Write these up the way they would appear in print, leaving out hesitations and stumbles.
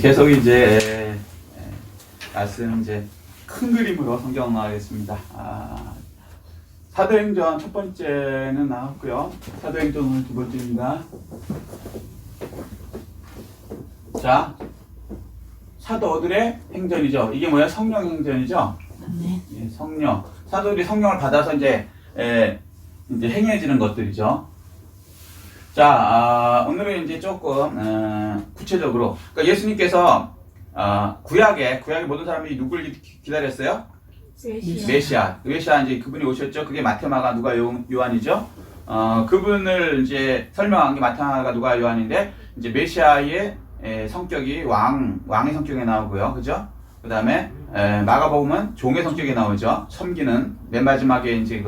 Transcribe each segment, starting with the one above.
계속 이제 말씀 이제 큰 그림으로 성경 나가겠습니다. 사도행전 첫 번째는 나왔고요. 사도행전 오늘 두 번째입니다. 자, 사도들의 행전이죠. 이게 뭐야? 성령 행전이죠. 네. 예, 성령. 사도들이 성령을 받아서 이제 행해지는 것들이죠. 자, 오늘은 이제 조금 구체적으로, 그러니까 예수님께서 구약에 모든 사람이 누굴 기다렸어요? 메시아. 메시아 이제 그분이 오셨죠. 그게 마테마가 누가 요한이죠. 그분을 이제 설명한 게 마테마가 누가 요한인데, 이제 메시아의 성격이 왕의 성격에 나오고요. 그죠? 그 다음에 마가복음은 종의 성격에 나오죠. 섬기는 맨 마지막에 이제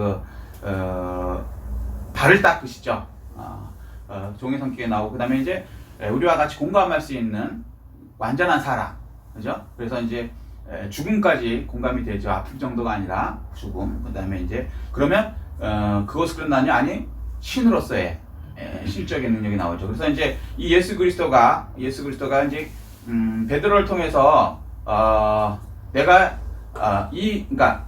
발을 닦으시죠. 종의 성격에 나오고, 그 다음에 이제 우리와 같이 공감할 수 있는 완전한 사랑, 그죠? 그래서 이제 죽음까지 공감이 되죠. 아픔 정도가 아니라 죽음. 그 다음에 이제 그러면 그것을 끝나냐? 아니, 신으로서의 실적인 능력이 나오죠. 그래서 이제 이 예수 그리스도가 이제 베드로를 통해서 내가 그러니까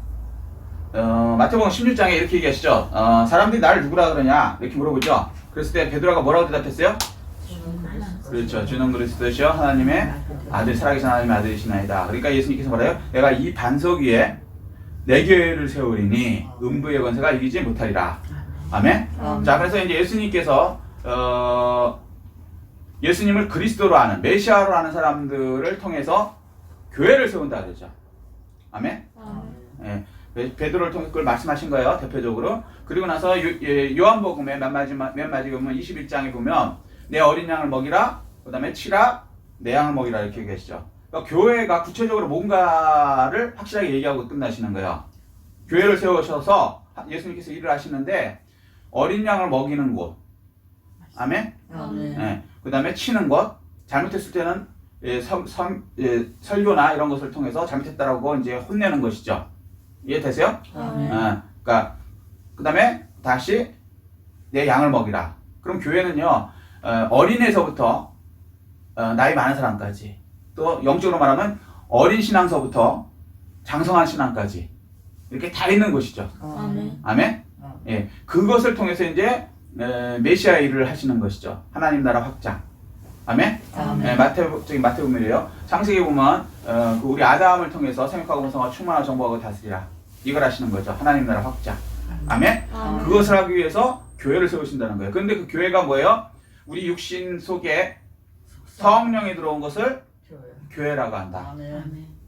마태복음 16장에 이렇게 얘기하시죠. 사람들이 나를 누구라 그러냐? 이렇게 물어보죠. 그랬을 때 베드로가 뭐라고 대답했어요? 그렇죠. 주는 그리스도시요 하나님의 아들, 살아계신 하나님의 아들이시나이다. 그러니까 예수님께서 말해요. 내가 이 반석 위에 내 교회를 세우리니 음부의 권세가 이기지 못하리라. 아멘. 자, 그래서 이제 예수님께서 예수님을 그리스도로 아는, 메시아로 아는 사람들을 통해서 교회를 세운다 그랬죠. 아멘. 예. 베드로를 통해서 그걸 말씀하신 거예요, 대표적으로. 그리고 나서 요한복음의 맨 마지막 보면 21장에 보면 내 어린 양을 먹이라, 그 다음에 치라, 내 양을 먹이라 이렇게 얘기하시죠. 그러니까 교회가 구체적으로 뭔가를 확실하게 얘기하고 끝나시는 거예요. 교회를 세우셔서 예수님께서 일을 하시는데 어린 양을 먹이는 곳, 아멘. 네. 그 다음에 치는 것, 잘못했을 때는 설교나 이런 것을 통해서 잘못했다라고 이제 혼내는 것이죠. 이해되세요? 그러니까 그 다음에 다시 내 양을 먹이라. 그럼 교회는요, 어린애서부터 나이 많은 사람까지, 또 영적으로 말하면 어린 신앙서부터 장성한 신앙까지 이렇게 다 있는 곳이죠. 아멘. 예, 그것을 통해서 이제 메시아 일을 하시는 것이죠. 하나님 나라 확장. 아멘. 예, 마태복음이래요. 창세기 보면 우리 아담을 통해서 생육하고 번성하고 충만하고 정복하고 다스리라. 이걸 하시는 거죠. 하나님 나라 확장. 아멘. 그것을 하기 위해서 교회를 세우신다는 거예요. 그런데 그 교회가 뭐예요? 우리 육신 속에 성령이 들어온 것을 교회라고 한다.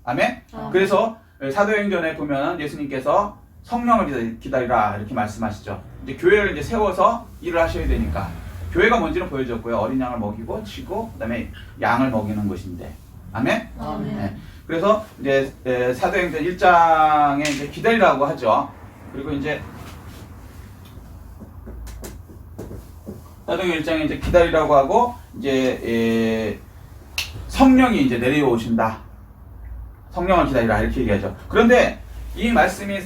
아멘. 그래서 사도행전에 보면 예수님께서 성령을 기다리라 이렇게 말씀하시죠. 이제 교회를 이제 세워서 일을 하셔야 되니까 교회가 뭔지는 보여줬고요. 어린 양을 먹이고 치고 그다음에 양을 먹이는 것인데. 아멘. 네. 그래서 이제 사도행전 1장에 이제 기다리라고 하죠. 그리고 이제 사도행전 1장에 이제 기다리라고 하고 이제 성령이 이제 내려오신다. 성령을 기다리라 이렇게 얘기하죠. 그런데 이 말씀이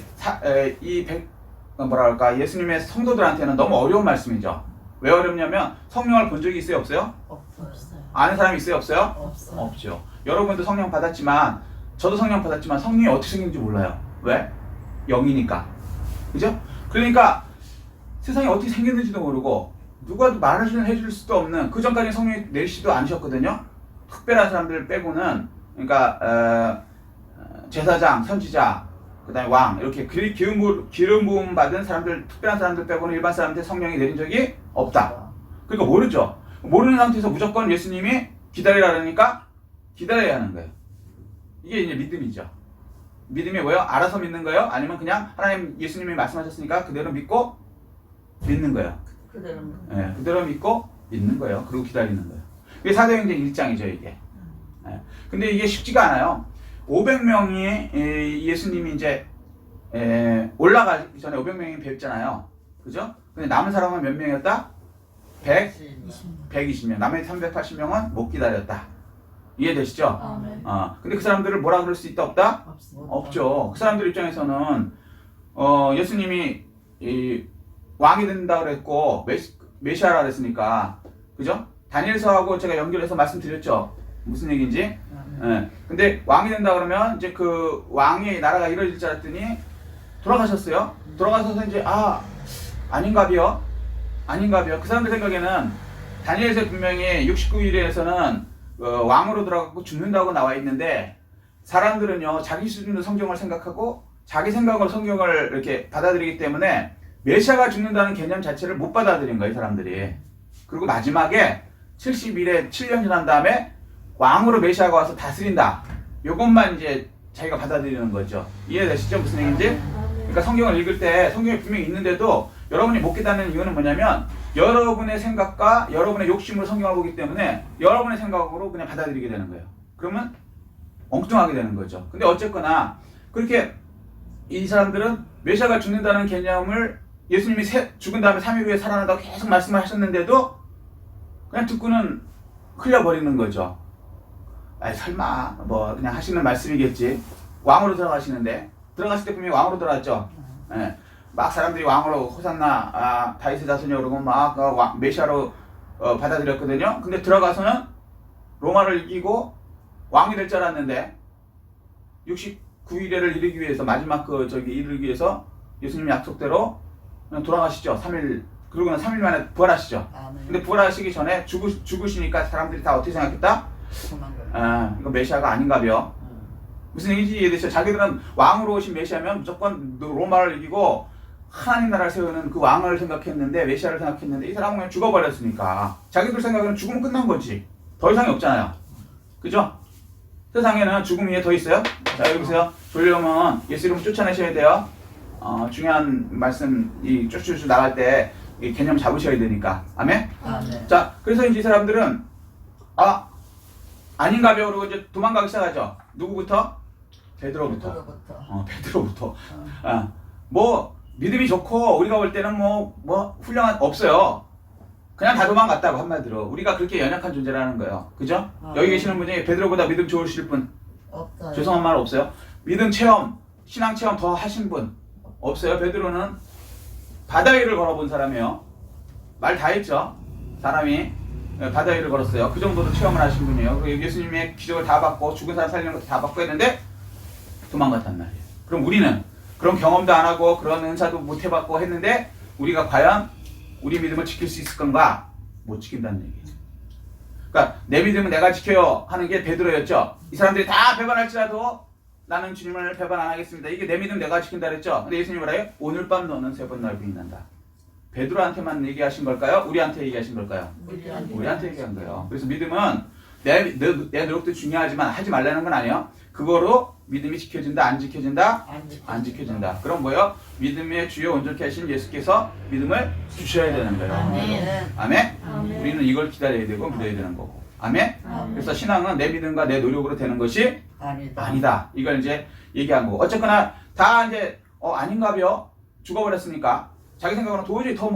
예수님의 성도들한테는 너무 어려운 말씀이죠. 왜 어렵냐면 성령을 본 적이 있어요, 없어요? 없어요. 아는 사람이 있어요, 없어요? 없어요. 없죠. 여러분도 성령 받았지만 저도 성령 받았지만 성령이 어떻게 생긴지 몰라요. 왜? 영이니까. 그죠? 그러니까 세상이 어떻게 생겼는지도 모르고 누가 말을 해줄 수도 없는, 그 전까지 성령이 내리시지도 않으셨거든요. 특별한 사람들 빼고는, 그러니까 제사장, 선지자, 그 다음에 왕, 이렇게 기름 부음 받은 사람들, 특별한 사람들 빼고는 일반 사람한테 성령이 내린 적이 없다. 그러니까 모르죠. 모르는 상태에서 무조건 예수님이 기다리라 그러니까 기다려야 하는 거예요. 이게 이제 믿음이죠. 믿음이 뭐예요? 알아서 믿는 거예요? 아니면 그냥 하나님, 예수님이 말씀하셨으니까 그대로 믿고 믿는 거예요. 그대로 믿고 믿는 거예요. 그리고 기다리는 거예요. 이게 사도행전 1장이죠, 이게. 근데 이게 쉽지가 않아요. 500명이 예수님이 이제 올라가기 전에 500명이 뵙잖아요. 그죠? 근데 남은 사람은 몇 명이었다? 120명. 나머지 380명은 못 기다렸다. 이해되시죠? 근데 그 사람들을 뭐라 그럴 수 있다, 없다? 없죠. 그 사람들 입장에서는 예수님이 왕이 된다 그랬고 메시아라 그랬으니까, 그죠? 다니엘서하고 제가 연결해서 말씀드렸죠. 무슨 얘기인지. 예. 근데 왕이 된다 그러면 이제 그 왕의 나라가 이루어질 줄 알았더니 돌아가셨어요. 돌아가셔서 이제 아닌가비요. 그 사람들 생각에는 다니엘서 분명히 69일에서는 왕으로 들어가고 죽는다고 나와 있는데 사람들은요 자기 수준으로 성경을 생각하고 자기 생각으로 성경을 이렇게 받아들이기 때문에 메시아가 죽는다는 개념 자체를 못 받아들인 거예요 사람들이. 그리고 마지막에 70일에 7년 지난 다음에 왕으로 메시아가 와서 다스린다. 요것만 이제 자기가 받아들이는 거죠. 이해되시죠? 무슨 얘기인지? 그러니까 성경을 읽을 때 성경에 분명히 있는데도 여러분이 못 깨닫는 이유는 뭐냐면 여러분의 생각과 여러분의 욕심으로 성경을 보기 때문에 여러분의 생각으로 그냥 받아들이게 되는 거예요. 그러면 엉뚱하게 되는 거죠. 근데 어쨌거나 그렇게 이 사람들은 메시아가 죽는다는 개념을 예수님이 죽은 다음에 3일 후에 살아난다고 계속 말씀을 하셨는데도 그냥 듣고는 흘려버리는 거죠. 아이 설마 뭐 그냥 하시는 말씀이겠지. 왕으로 들어가시는데 들어갔을 때 분명히 왕으로 들어갔죠. 예. 막 사람들이 왕으로 호산나 다윗의 자손이 그러고 막 메시아로 받아들였거든요. 근데 들어가서는 로마를 이기고 왕이 될 줄 알았는데 69일에를 이루기 위해서 마지막 이루기 위해서 예수님 약속대로 그냥 돌아가시죠. 3일 그러고는 3일 만에 부활하시죠. 근데 부활하시기 전에 죽으시니까 사람들이 다 어떻게 생각했다? 이거 메시아가 아닌가벼. 무슨 얘기인지 이해되시죠? 자기들은 왕으로 오신 메시아면 무조건 로마를 이기고 하나님 나라를 세우는 그 왕을 생각했는데 메시아를 생각했는데 이 사람은 그냥 죽어버렸으니까 자기들 생각에는 죽으면 끝난 거지. 더 이상이 없잖아요. 그죠? 세상에는 죽음 위에 더 있어요? 자 여기 보세요. 졸려면 예수 이름 쫓아내셔야 돼요. 중요한 말씀 이 쫓아쫓아 나갈 때 이 개념 잡으셔야 되니까. 아멘? 아멘. 자 그래서 이제 이 사람들은 아닌가벼 그러고 이제 도망가기 시작하죠. 누구부터? 베드로부터. 베드로부터. 뭐 믿음이 좋고 우리가 볼 때는 뭐 훌륭한 없어요. 그냥 다 도망갔다고 한마디로. 우리가 그렇게 연약한 존재라는 거예요. 그죠? 여기 계시는 분 중에 베드로보다 믿음 좋으실 분? 없어요. 죄송한 말 없어요? 믿음 체험, 신앙 체험 더 하신 분? 없어요. 베드로는 바다 위를 걸어본 사람이에요. 말 다 했죠. 사람이 바다 위를 걸었어요. 그 정도로 체험을 하신 분이에요. 그리고 예수님의 기적을 다 받고 죽은 사람 살리는 것도 다 받고 했는데 도망갔단 말이에요. 그럼 우리는 그런 경험도 안 하고 그런 은사도 못 해봤고 했는데 우리가 과연 우리 믿음을 지킬 수 있을 건가? 못 지킨다는 얘기예요. 그러니까 내 믿음은 내가 지켜요 하는 게 베드로였죠. 이 사람들이 다 배반할지라도 나는 주님을 배반 안 하겠습니다. 이게 내 믿음 내가 지킨다 그랬죠. 근데 예수님이 뭐래요? 오늘 밤 너는 3번 날 부인한다. 베드로한테만 얘기하신 걸까요? 우리한테 얘기하신 걸까요? 우리한테 얘기한 거예요. 그래서 믿음은 내 노력도 중요하지만 하지 말라는 건 아니에요. 그거로 믿음이 지켜진다, 안 지켜진다? 안 지켜진다. 그럼 뭐예요? 믿음의 주요 온전케 하신 예수께서 믿음을 주셔야 되는 거예요. 아멘? 우리는 이걸 기다려야 되고 믿어야 되는 거고. 아멘? 그래서 신앙은 내 믿음과 내 노력으로 되는 것이 아니다. 이걸 이제 얘기한 거고. 어쨌거나 다 이제 아닌가벼 죽어버렸으니까 자기 생각으로는 도저히 더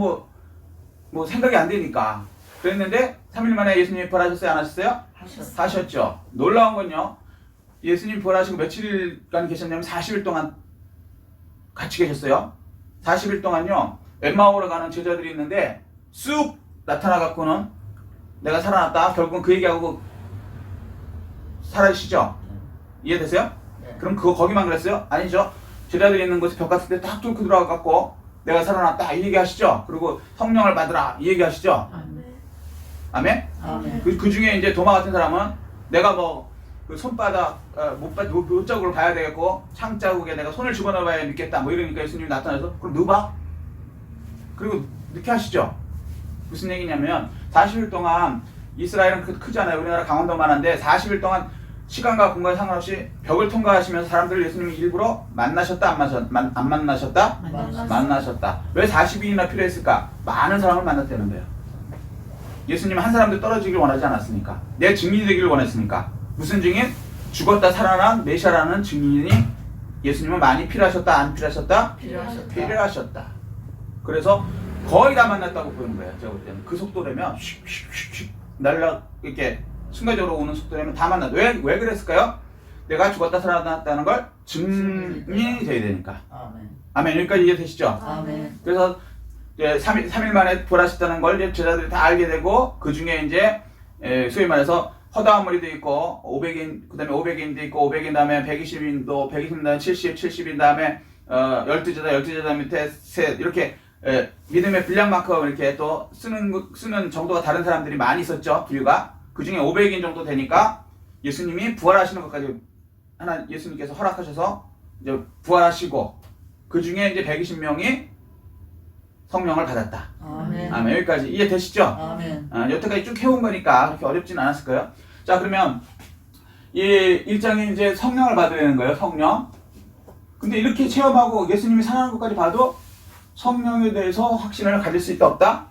뭐 생각이 안 되니까 그랬는데 3일 만에 예수님이 부활하셨어요? 안 하셨어요? 하셨죠. 놀라운 건요. 예수님 부활하시고 며칠간 계셨냐면 40일 동안 같이 계셨어요. 40일 동안요. 엠마오로 가는 제자들이 있는데 쑥 나타나 갖고는 내가 살아났다. 결국은 그 얘기하고 사라지시죠. 이해되세요? 네. 그럼 그거 거기만 그랬어요? 아니죠. 제자들이 있는 곳에 벽 같은 데 딱 뚫고 들어가 갖고 내가 살아났다 이 얘기하시죠. 그리고 성령을 받으라 이 얘기하시죠. 아멘? 그 중에 이제 도마 같은 사람은 내가 그 손바닥 못자국을 봐야 되겠고 창자국에 내가 손을 집어넣어봐야 믿겠다 뭐 이러니까 예수님이 나타나서 그럼 넣어봐. 그리고 이렇게 하시죠. 무슨 얘기냐면 40일 동안 이스라엘은 크잖아요. 우리나라 강원도만 한데 40일 동안 시간과 공간 상관없이 벽을 통과하시면서 사람들을 예수님이 일부러 만나셨다 안 만나셨다? 만나셨다. 왜 40일이나 필요했을까? 많은 사람을 만났다는 거예요. 예수님은 한 사람도 떨어지길 원하지 않았으니까. 내 증인이 되기를 원했으니까. 무슨 증인? 죽었다 살아난 메시아라는 증인이 예수님은 많이 필요하셨다 안 필요하셨다? 필요하셨다. 그래서 거의 다 만났다고 보는 거예요. 제가 볼 때는 그 속도라면 슉슉슉슉 이렇게 순간적으로 오는 속도라면 다 만났다. 왜 그랬을까요? 내가 죽었다 살아났다는 걸 증인이 돼야 되니까. 아멘. 여기까지 이해되시죠? 아멘. 그래서 이제 3일 만에 부활하셨다는 걸 제자들이 다 알게 되고 그 중에 이제 소위 말해서 허다한 무리도 있고 500인 그다음에 500인도 있고 500인 다음에 120인도 120인 다음에 70인 다음에 12제자 밑에 셋 이렇게 믿음의 분량만큼 이렇게 또 쓰는 정도가 다른 사람들이 많이 있었죠. 부류가. 그 중에 500인 정도 되니까 예수님이 부활하시는 것까지 예수님께서 허락하셔서 이제 부활하시고 그 중에 이제 120명이 성령을 받았다. 아멘. 아멘. 여기까지 이해되시죠? 아멘. 여태까지 쭉 해온 거니까 그렇게 어렵진 않았을 거예요. 자, 그러면 이 1장에 이제 성령을 받아야 되는 거예요. 성령. 근데 이렇게 체험하고 예수님이 살아난 것까지 봐도 성령에 대해서 확신을 가질 수 있다 없다?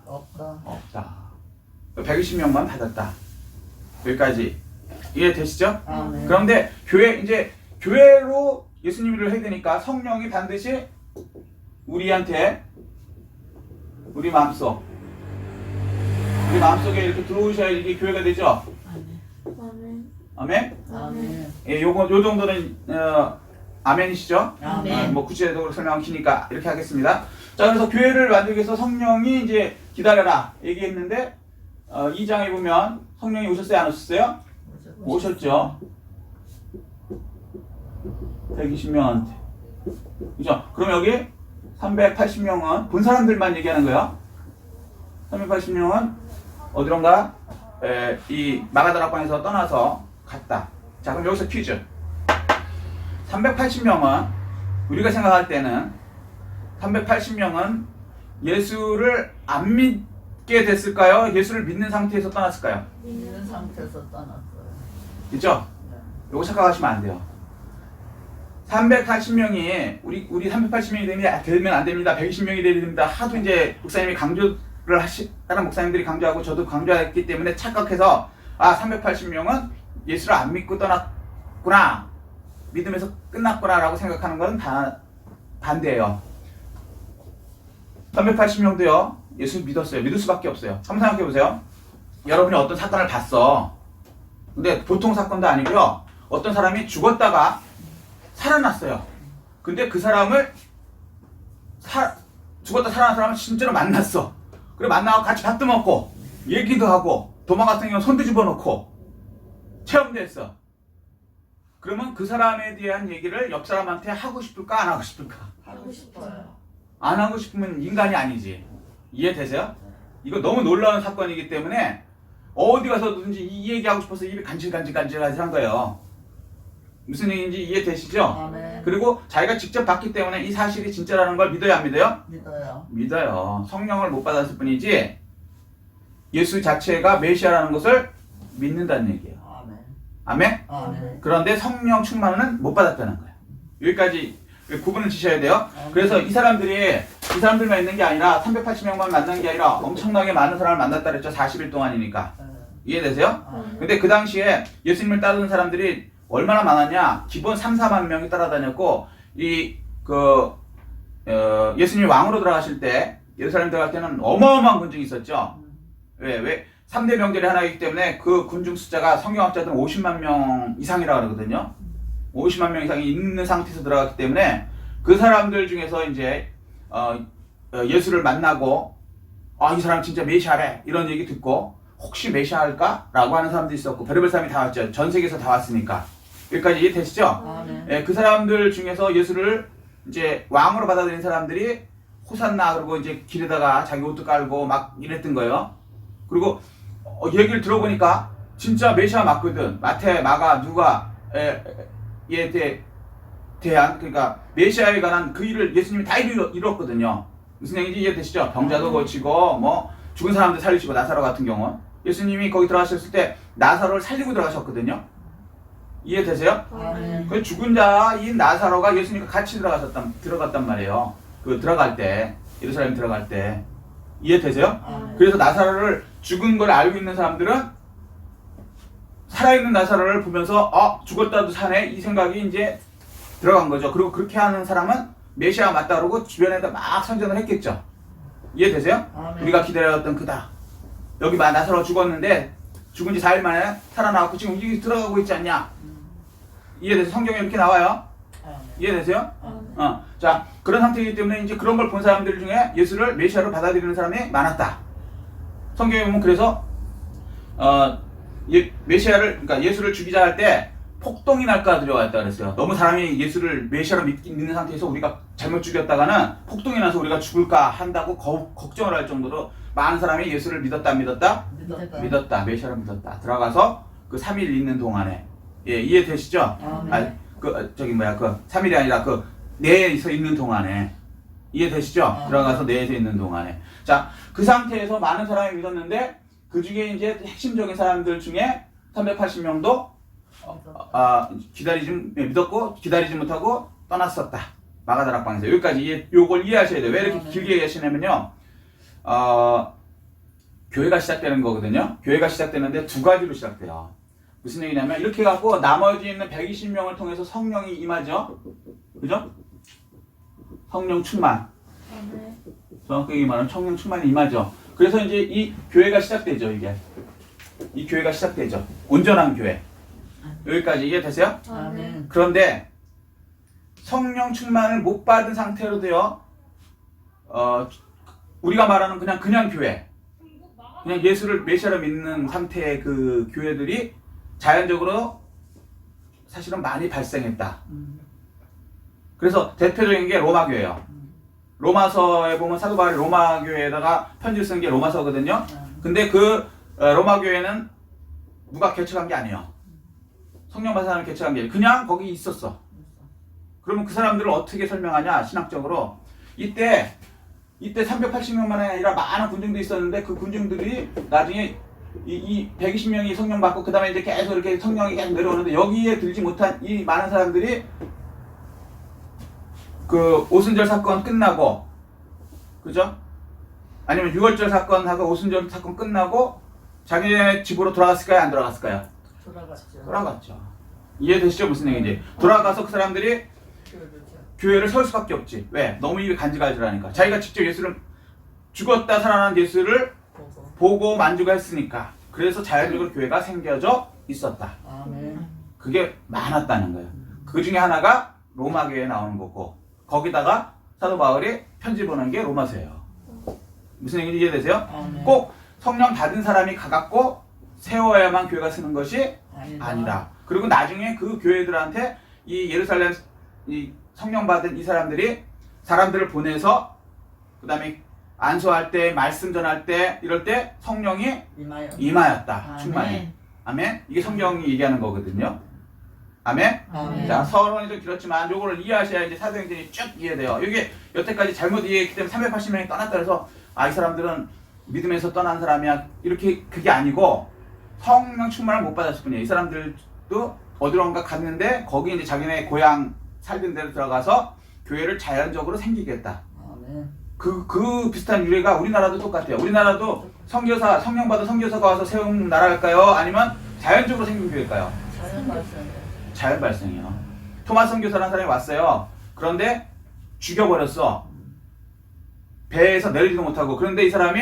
없다. 120명만 받았다. 여기까지 이해되시죠? 아멘. 그런데 교회로 예수님을 해야 되니까 성령이 반드시 우리한테 우리 마음속에 이렇게 들어오셔야 이게 교회가 되죠? 아멘. 아멘? 아멘. 예, 요 정도는 아멘이시죠? 아멘. 뭐 구체적으로 설명 기니까 이렇게 하겠습니다. 자, 그래서 교회를 만들기 위해서 성령이 이제 기다려라 얘기했는데 2장에 보면 성령이 오셨어요? 안 오셨어요? 오셨죠. 120명한테. 그죠? 그럼 여기 380명은 본 사람들만 얘기하는 거예요. 380명은 어디론가 이 마가다락방에서 떠나서 갔다. 자, 그럼 여기서 퀴즈. 380명은 우리가 생각할 때는 380명은 예수를 안 믿게 됐을까요? 예수를 믿는 상태에서 떠났을까요? 있는 상태에서 떠났어요. 그죠? 요거 착각하시면 안 돼요. 380명이 우리 380명이 되면 안 됩니다. 120명이 되야 됩니다. 하도 이제 목사님이 다른 목사님들이 강조하고 저도 강조했기 때문에 착각해서 380명은 예수를 안 믿고 떠났구나. 믿음에서 끝났구나라고 생각하는 건 다 반대예요. 380명도요. 예수 믿었어요. 믿을 수밖에 없어요. 한번 생각해 보세요. 여러분이 어떤 사건을 봤어. 근데 보통 사건도 아니고요. 어떤 사람이 죽었다가 살아났어요. 근데 그 사람을 죽었다 살아난 사람을 진짜로 만났어. 그래 만나고 같이 밥도 먹고 얘기도 하고 도망 같은 경우는 손도 집어넣고 체험도 했어. 그러면 그 사람에 대한 얘기를 옆 사람한테 하고 싶을까 안 하고 싶을까? 하고 싶어요. 안 하고 싶으면 인간이 아니지. 이해되세요? 이거 너무 놀라운 사건이기 때문에 어디 가서든지 이 얘기하고 싶어서 입이 간질간질한 거예요. 무슨 얘기인지 이해되시죠? 아멘. 그리고 자기가 직접 봤기 때문에 이 사실이 진짜라는 걸 믿어요, 안 믿어요? 믿어요. 믿어요. 성령을 못 받았을 뿐이지 예수 자체가 메시아라는 것을 믿는다는 얘기예요. 아멘. 아멘? 아멘. 그런데 성령 충만은 못 받았다는 거예요. 여기까지 구분을 지셔야 돼요. 아멘. 그래서 이 사람들만 있는 게 아니라 380명만 만난 게 아니라 엄청나게 많은 사람을 만났다 그랬죠. 40일 동안이니까. 이해되세요? 아멘. 근데 그 당시에 예수님을 따르는 사람들이 얼마나 많았냐? 기본 3-4만 명이 따라다녔고 예수님이 왕으로 들어가실 때 예루살렘 들어갈 때는 어마어마한 군중이 있었죠. 왜? 3대 명절이 하나이기 때문에 그 군중 숫자가 성경학자들은 50만 명 이상이라고 그러거든요. 50만 명 이상이 있는 상태에서 들어갔기 때문에 그 사람들 중에서 이제 예수를 만나고 이 사람 진짜 메시아래 이런 얘기 듣고 혹시 메시아일까? 라고 하는 사람도 있었고 별의별 사람이 다 왔죠. 전 세계에서 다 왔으니까. 여기까지 이해되시죠? 아멘. 그 사람들 중에서 예수를 이제 왕으로 받아들인 사람들이 호산나 그러고 이제 길에다가 자기 옷도 깔고 막 이랬던 거예요. 그리고 얘기를 들어보니까 진짜 메시아 맞거든. 마태, 마가, 누가에 대한 그러니까 메시아에 관한 그 일을 예수님이 다 이뤘거든요. 무슨 얘기인지 이해되시죠? 병자도 고치고 뭐 죽은 사람들 살리시고 나사로 같은 경우는 예수님이 거기 들어가셨을 때 나사로를 살리고 들어가셨거든요. 이해되세요? 아멘. 그 죽은 자인 나사로가 예수님과 같이 들어갔단 말이에요. 그 들어갈 때 예루살렘 들어갈 때 이해되세요? 아멘. 그래서 나사로를 죽은 걸 알고 있는 사람들은 살아있는 나사로를 보면서 죽었다도 사네 이 생각이 이제 들어간 거죠. 그리고 그렇게 하는 사람은 메시아 맞다 그러고 주변에다 막 선전을 했겠죠. 이해되세요? 아멘. 우리가 기다렸던 그다. 여기 나사로 죽었는데 죽은 지 4일 만에 살아나고 지금 여기 들어가고 있지 않냐? 이해돼서 성경에 이렇게 나와요. 아멘. 이해되세요? 아멘. 자, 그런 상태이기 때문에 이제 그런 걸 본 사람들 중에 예수를 메시아로 받아들이는 사람이 많았다. 성경에 보면 그래서 메시아를 그러니까 예수를 죽이자 할 때 폭동이 날까 두려워했다 그랬어요. 너무 사람이 예수를 메시아로 믿는 상태에서 우리가 잘못 죽였다가는 폭동이 나서 우리가 죽을까 한다고 걱정을 할 정도로 많은 사람이 예수를 믿었다 안 믿었다? 믿었다. 메시아를 믿었다. 들어가서 그 3일 있는 동안에 이해되시죠? 그 3일이 아니라 그 내에서 있는 동안에 이해되시죠? 들어가서 내에서 있는 동안에 자, 그 상태에서 많은 사람이 믿었는데 그 중에 이제 핵심적인 사람들 중에 380명도 믿었고 기다리지 못하고 떠났었다. 마가다락방에서 여기까지 요걸 이해하셔야 돼요. 왜 이렇게 길게 얘기하시냐면요. 교회가 시작되는 거거든요. 교회가 시작되는데 두 가지로 시작돼요. 무슨 얘기냐면 이렇게 갖고 나머지 있는 120명을 통해서 성령이 임하죠. 그죠? 성령 충만. 정확하게 말하면 성령 충만이 임하죠. 그래서 이제 이 교회가 시작되죠. 이 교회가 시작되죠. 온전한 교회. 여기까지 이해되세요? 아멘. 그런데 성령 충만을 못 받은 상태로 되어 우리가 말하는 그냥 교회, 그냥 예수를 메시아로 믿는 상태의 그 교회들이 자연적으로 사실은 많이 발생했다. 그래서 대표적인 게 로마 교회예요. 로마서에 보면 사도 바울이 로마 교회에다가 편지를 쓴 게 로마서거든요. 근데 그 로마 교회는 누가 개척한 게 아니에요. 성령 받은 사람이 개척한 게 아니에요. 그냥 거기 있었어. 그러면 그 사람들을 어떻게 설명하냐 신학적으로 이때 380명만 아니라 많은 군중들이 있었는데 그 군중들이 나중에 이 120명이 성령 받고 그 다음에 이제 계속 이렇게 성령이 계속 내려오는데 여기에 들지 못한 이 많은 사람들이 그 오순절 사건 끝나고 그죠? 아니면 6월절 사건하고 오순절 사건 끝나고 자기네 집으로 돌아갔을까요? 안 돌아갔을까요? 돌아갔죠. 이해되시죠? 무슨 얘기인지. 돌아가서 그 사람들이 교회를 세울 수밖에 없지. 왜? 너무 입에 간질간질하니까. 자기가 직접 예수를 죽었다 살아난 예수를 보고 만족했으니까. 그래서 자연적으로 교회가 생겨져 있었다. 그게 많았다는 거예요. 그 중에 하나가 로마 교회에 나오는 거고 거기다가 사도 바울이 편지 보낸 게 로마서예요. 무슨 얘기인지 이해되세요? 꼭 성령 받은 사람이 가갖고 세워야만 교회가 쓰는 것이 아니다. 그리고 나중에 그 교회들한테 이 예루살렘 이 성령 받은 이 사람들이 사람들을 보내서 그 다음에 안수할 때 말씀 전할 때 이럴 때 성령이 임하였다. 충만히. 아멘. 이게 성경이 얘기하는 거거든요. 아멘. 자, 서론이 좀 길었지만 요거를 이해하셔야 이제 사도행전이 쭉 이해돼요. 이게 여태까지 잘못 이해했기 때문에 380명이 떠났다 그래서 이 사람들은 믿음에서 떠난 사람이야. 이렇게 그게 아니고 성령 충만을 못 받았을 뿐이에요. 이 사람들도 어디론가 갔는데 거기 이제 자기네 고향 살던 데로 들어가서 교회를 자연적으로 생기겠다. 그 비슷한 유래가 우리나라도 똑같아요. 우리나라도 성령 받은 선교사가 와서 세운 나라일까요? 아니면 자연적으로 생긴 교회일까요? 자연 발생이요. 토마스 선교사라는 사람이 왔어요. 그런데 죽여버렸어. 배에서 내리지도 못하고. 그런데 이 사람이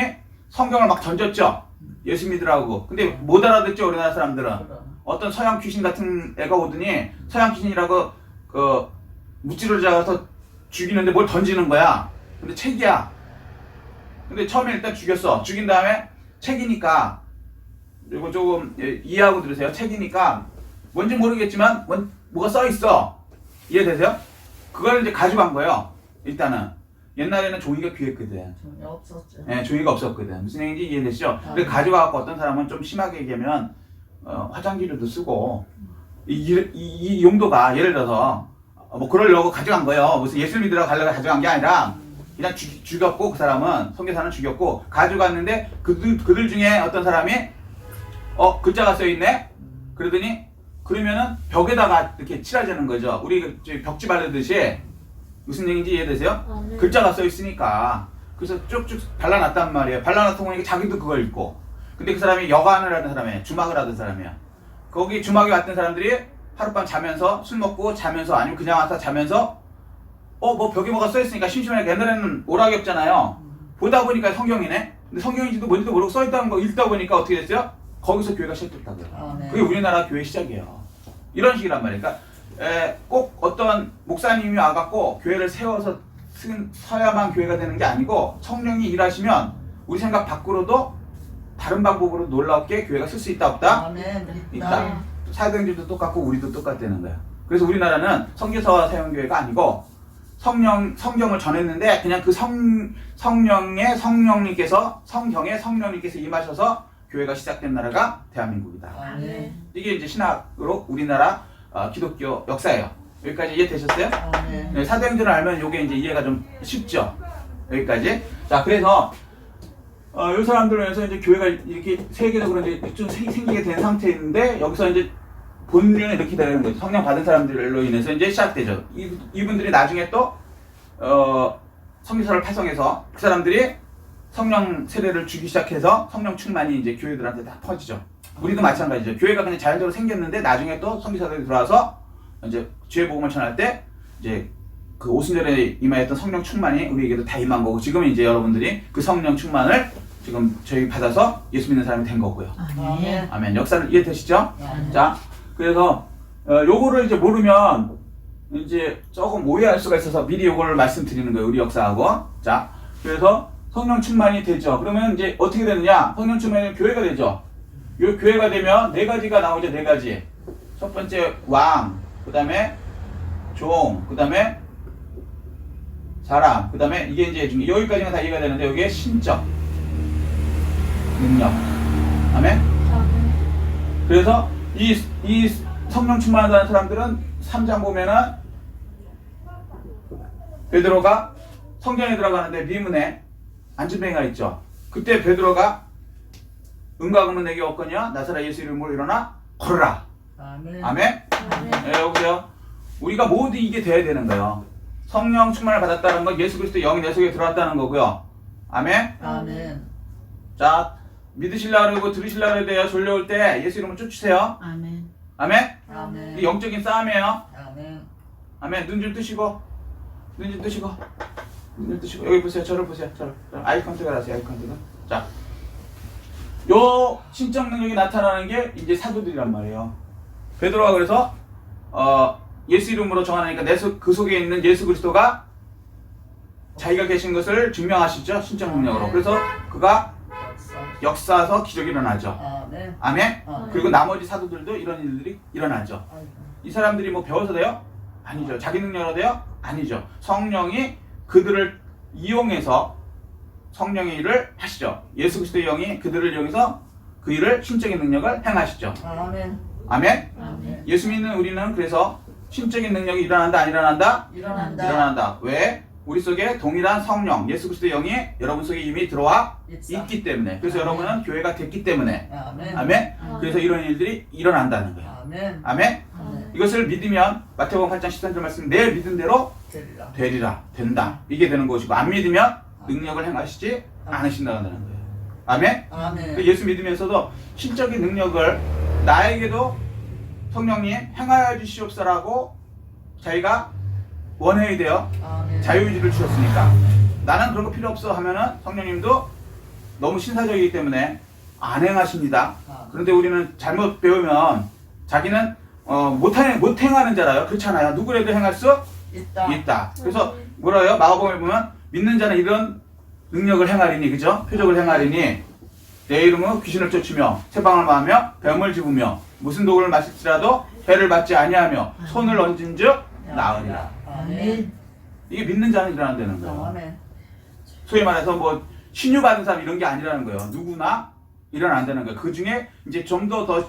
성경을 막 던졌죠. 예수 믿으라고. 근데 못 알아듣죠, 우리나라 사람들은. 어떤 서양 귀신 같은 애가 오더니 서양 귀신이라고 그 무찌를 잡아서 죽이는데 뭘 던지는 거야. 근데 책이야. 근데 처음에 일단 죽였어. 죽인 다음에 책이니까 이거 조금 이해하고 들으세요. 책이니까 뭔지 모르겠지만 뭐가 써 있어. 이해되세요? 그걸 이제 가져간 거예요. 일단은 옛날에는 종이가 귀했거든. 네, 종이가 없었거든. 무슨 얘기인지 이해되시죠? 근데 가져가고 어떤 사람은 좀 심하게 얘기하면 화장지로도 쓰고 이 용도가 예를 들어서 뭐 그러려고 가져간 거예요. 무슨 예수 믿으라고 가려고 가져간 게 아니라 그냥 죽였고 그 사람은 선교사는 죽였고 가져갔는데 그들 중에 어떤 사람이 글자가 써 있네. 그러더니 그러면은 벽에다가 이렇게 칠하자는 거죠. 우리 벽지 바르듯이. 무슨 얘기인지 이해되세요? 글자가 써 있으니까. 그래서 쭉쭉 발라놨단 말이에요. 발라놨다 보니까 자기도 그걸 읽고. 근데 그 사람이 여관을 하던 사람이에요. 주막을 하던 사람이야. 거기 주막에 왔던 사람들이 하룻밤 자면서 술 먹고 자면서 아니면 그냥 와서 자면서 뭐 벽에 뭐가 써 있으니까 심심하니까 옛날에는 오락이 없잖아요. 보다 보니까 성경이네. 근데 성경인지도 뭔지도 모르고 써 있다는 거 읽다 보니까 어떻게 됐어요? 거기서 교회가 시작됐다고요. 그게 우리나라 교회 시작이에요. 이런 식이란 말이에요. 그러니까 꼭 어떤 목사님이 와갖고 교회를 세워서 서야만 교회가 되는 게 아니고 성령이 일하시면 우리 생각 밖으로도 다른 방법으로 놀랍게 교회가 쓸 수 있다 없다? 아멘. 있다. 사도행전도 똑같고 우리도 똑같다는 거야. 그래서 우리나라는 선교사와 사용교회가 아니고 성경을 전했는데 그냥 그 성경에 성령님께서 임하셔서 교회가 시작된 나라가 대한민국이다. 아멘. 이게 이제 신학으로 우리나라 기독교 역사예요. 여기까지 이해되셨어요? 아멘. 네, 사도행전을 알면 이게 이제 이해가 좀 쉽죠. 여기까지. 자, 그래서 이 사람들을 위해서 이제 교회가 이렇게 세계적으로 이제 좀 생기게 된 상태인데 여기서 이제 본령이 이렇게 되는 거죠. 성령 받은 사람들로 인해서 이제 시작되죠. 이분들이 나중에 또 성교사를 파송해서 그 사람들이 성령 세례를 주기 시작해서 성령 충만이 이제 교회들한테 다 퍼지죠. 우리도 마찬가지죠. 교회가 그냥 자연적으로 생겼는데 나중에 또 성교사들이 들어와서 이제 주의 복음을 전할 때 이제 그 오순절에 임하였던 성령 충만이 우리에게도 다 임한 거고 지금은 이제 여러분들이 그 성령 충만을 지금 저희 받아서 예수 믿는 사람이 된 거고요. 아멘. 아멘. 역사를 이해되시죠? 아멘. 자, 그래서 요거를 이제 모르면 이제 조금 오해할 수가 있어서 미리 요거를 말씀드리는 거예요. 우리 역사하고. 자, 그래서 성령 충만이 되죠. 그러면 이제 어떻게 되느냐? 성령 충만이 교회가 되죠. 요 교회가 되면 네 가지가 나오죠. 네 가지. 첫 번째 왕, 그 다음에 종, 그 다음에 사람, 그 다음에 이게 이제 여기까지는 다 이해가 되는데 여기에 신적 능력. 아멘? 그래서 이 성령 충만하다는 사람들은 3장 보면은 베드로가 성전에 들어가는데 미문에 안전뱅이가 있죠. 그때 베드로가 은과 금은 내게 없거니와 나사렛 예수 이름으로 일어나 걸어라. 아멘. 아멘? 네, 여보세요. 우리가 모두 이게 돼야 되는 거예요. 성령 충만을 받았다는 건 예수 그리스도 영이 내 속에 들어왔다는 거고요. 아멘? 아멘. 자, 믿으시려고 그러고 들으시려고 해야 졸려올 때 예수 이름을 쫓으세요. 아멘. 아멘? 아멘. 이 영적인 싸움이에요. 아멘. 아멘. 눈 좀 뜨시고 눈 좀 뜨시고 눈 좀 뜨시고 여기 보세요. 저를 보세요. 저를. 아이 컨택을 하세요. 아이 컨택을. 자, 요 신적 능력이 나타나는 게 이제 사도들이란 말이에요. 베드로가 그래서 예수 이름으로 정하니까 그 속에 있는 예수 그리스도가 자기가 계신 것을 증명하시죠. 신적 능력으로. 그래서 그가 역사서 기적이 일어나죠. 아멘. 아멘? 아멘. 그리고 나머지 사도들도 이런 일들이 일어나죠. 이 사람들이 뭐 배워서 돼요? 아니죠. 자기 능력으로 돼요? 아니죠. 성령이 그들을 이용해서 성령의 일을 하시죠. 예수 그리스도의 영이 그들을 이용해서 그 일을 신적인 능력을 행하시죠. 아멘. 아멘? 아멘. 예수 믿는 우리는 그래서 신적인 능력이 일어난다 안 일어난다? 일어난다. 일어난다. 왜? 우리 속에 동일한 성령, 예수 그리스도의 영이 여러분 속에 이미 들어와 있어. 있기 때문에. 그래서 아멘. 여러분은 교회가 됐기 때문에. 아멘. 아멘? 그래서 이런 일들이 일어난다는 거예요. 아멘. 아멘? 아멘. 이것을 믿으면 마태복음 8장 13절 말씀 내 믿은 대로 되리라. 되리라. 된다. 이게 되는 것이고 안 믿으면 능력을 행하시지 않으신다는 거예요. 아멘? 아멘. 그 예수 믿으면서도 신적인 능력을 나에게도 성령님 행하여 주시옵소라고 자기가 원해야 돼요. 아멘. 자유의지를 주셨으니까. 나는 그런 거 필요 없어 하면은 성령님도 너무 신사적이기 때문에 안 행하십니다. 그런데 우리는 잘못 배우면 자기는 못 행하는 자라요. 그렇잖아요. 누구라도 행할 수 있다. 있다. 그래서 뭐라요? 마가복음에 보면 믿는 자는 이런 능력을 행하리니, 그죠? 표적을 행하리니 내 이름으로 귀신을 쫓으며 세방을 마하며 뱀을 집으며 무슨 독을 마실지라도 해를 받지 아니하며 손을 얹은즉 나으리라. 아멘. 이게 믿는 자는 일어난다는 거예요. 아멘. 소위 말해서 뭐 신유 받은 사람 이런 게 아니라는 거예요. 누구나 일어난다는 거예요. 그 중에 이제 좀 더